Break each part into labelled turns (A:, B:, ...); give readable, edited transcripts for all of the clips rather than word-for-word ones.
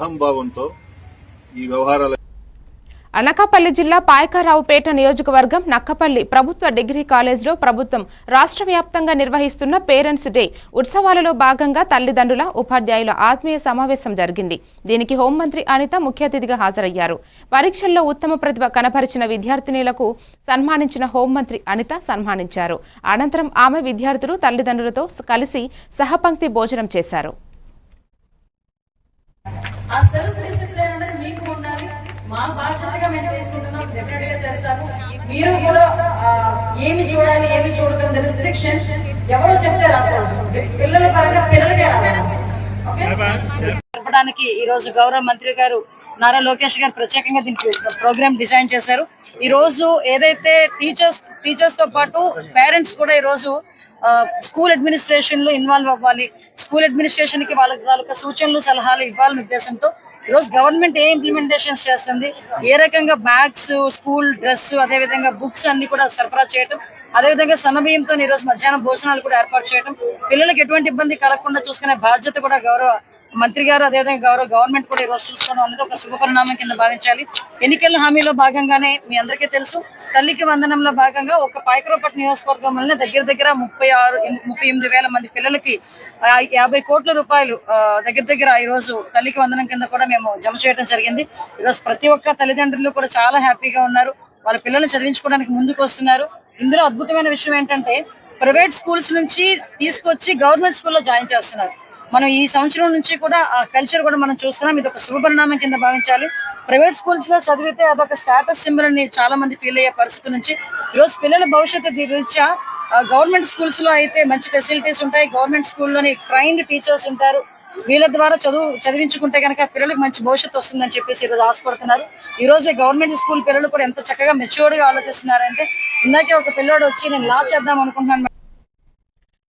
A: అహంభావంతో ఈ వ్యవహారాలు.
B: అనకాపల్లి జిల్లా పాయకరావుపేట నియోజకవర్గం నక్కపల్లి ప్రభుత్వ డిగ్రీ కాలేజ్లో ప్రభుత్వం రాష్ట్ర వ్యాప్తంగా నిర్వహిస్తున్న పేరెంట్స్ డే ఉత్సవాలలో భాగంగా తల్లిదండ్రుల ఉపాధ్యాయుల ఆత్మీయ సమావేశం జరిగింది. దీనికి హోంమంత్రి అనిత ముఖ్య అతిథిగా హాజరయ్యారు. పరీక్షల్లో ఉత్తమ ప్రతిభ కనపరిచిన విద్యార్థినులకు సన్మానించిన హోంమంత్రి అనిత సన్మానించారు. అనంతరం ఆమె విద్యార్థులు తల్లిదండ్రులతో కలిసి సహపంక్తి భోజనం చేశారు.
C: మా బాధ్యతగా మేము తీసుకుంటున్నాం, డెఫినెట్ గా చేస్తాము. మీరు కూడా ఏమి చూడాలి ఏమి చూడకూడదు రిస్ట్రిక్షన్ ఎవరో చెప్తే రాకూడదు, పిల్లల పరంగా పిల్లలకే జరపడానికి ఈ రోజు గౌరవ మంత్రి గారు నారా లోకేష్ గారు ప్రత్యేకంగా దీనికి ప్రోగ్రామ్ డిజైన్ చేశారు. ఈ రోజు ఏదైతే టీచర్స్ తో పాటు పేరెంట్స్ కూడా ఈ రోజు స్కూల్ అడ్మినిస్ట్రేషన్ లో ఇన్వాల్వ్ అవ్వాలి, స్కూల్ అడ్మినిస్ట్రేషన్ కి వాళ్ళ సూచనలు సలహాలు ఇవ్వాలనే ఉద్దేశంతో ఈరోజు గవర్నమెంట్ ఏ ఇంప్లిమెంటేషన్స్ చేస్తుంది, ఏ రకంగా బ్యాగ్స్, స్కూల్ డ్రెస్, అదేవిధంగా బుక్స్ అన్ని కూడా సరఫరా చేయడం, అదేవిధంగా సన్నబియ్యంతో ఈ రోజు మధ్యాహ్నం భోజనాలు కూడా ఏర్పాటు చేయడం, పిల్లలకు ఎటువంటి ఇబ్బంది కలగకుండా చూసుకునే బాధ్యత కూడా గౌరవ మంత్రి గారు అదేవిధంగా గవర్నమెంట్ కూడా ఈ రోజు చూసుకోవడం అనేది ఒక శుభ పరిణామం కింద భావించాలి. ఎన్నికల హామీలో భాగంగానే మీ అందరికీ తెలుసు, తల్లికి వందనంలో భాగంగా ఒక పాయకరావుపేట నియోజకవర్గం వల్ల దగ్గర 38,000 మంది పిల్లలకి 50 కోట్ల రూపాయలు దగ్గర ఈ రోజు తల్లికి వందనం కింద కూడా మేము జమ చేయడం జరిగింది. ఈరోజు ప్రతి ఒక్క తల్లిదండ్రులు కూడా చాలా హ్యాపీగా ఉన్నారు, వాళ్ళ పిల్లల్ని చదివించుకోవడానికి ముందుకు వస్తున్నారు. ఇందులో అద్భుతమైన విషయం ఏంటంటే ప్రైవేట్ స్కూల్స్ నుంచి తీసుకొచ్చి గవర్నమెంట్ స్కూల్లో జాయిన్ చేస్తున్నారు. మనం ఈ సంవత్సరం నుంచి కూడా ఆ కల్చర్ కూడా మనం చూస్తున్నాం. ఇది ఒక శుభ పరిణామం కింద భావించాలి. ప్రైవేట్ స్కూల్స్ లో చదివితే అదొక స్టేటస్ సింబల్ అని చాలా మంది ఫీల్ అయ్యే పరిస్థితి నుంచి ఈరోజు పిల్లల భవిష్యత్తు రీత్యా గవర్నమెంట్ స్కూల్స్ లో అయితే మంచి ఫెసిలిటీస్ ఉంటాయి, గవర్నమెంట్ స్కూల్లోని ట్రైన్డ్ టీచర్స్ ఉంటారు, వీళ్ళ ద్వారా చదివించుకుంటే కనుక పిల్లలకు మంచి భవిష్యత్తు వస్తుందని చెప్పేసి ఈరోజు ఆశపడుతున్నారు. ఈ రోజు గవర్నమెంట్ స్కూల్ పిల్లలు కూడా ఎంత చక్కగా మెచ్యూర్డ్ గా ఆలోచిస్తున్నారంటే, ఇందాకే ఒక పిల్లోడు వచ్చి నేను లా చేద్దాం అనుకుంటున్నాను.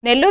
B: నెల్లూరు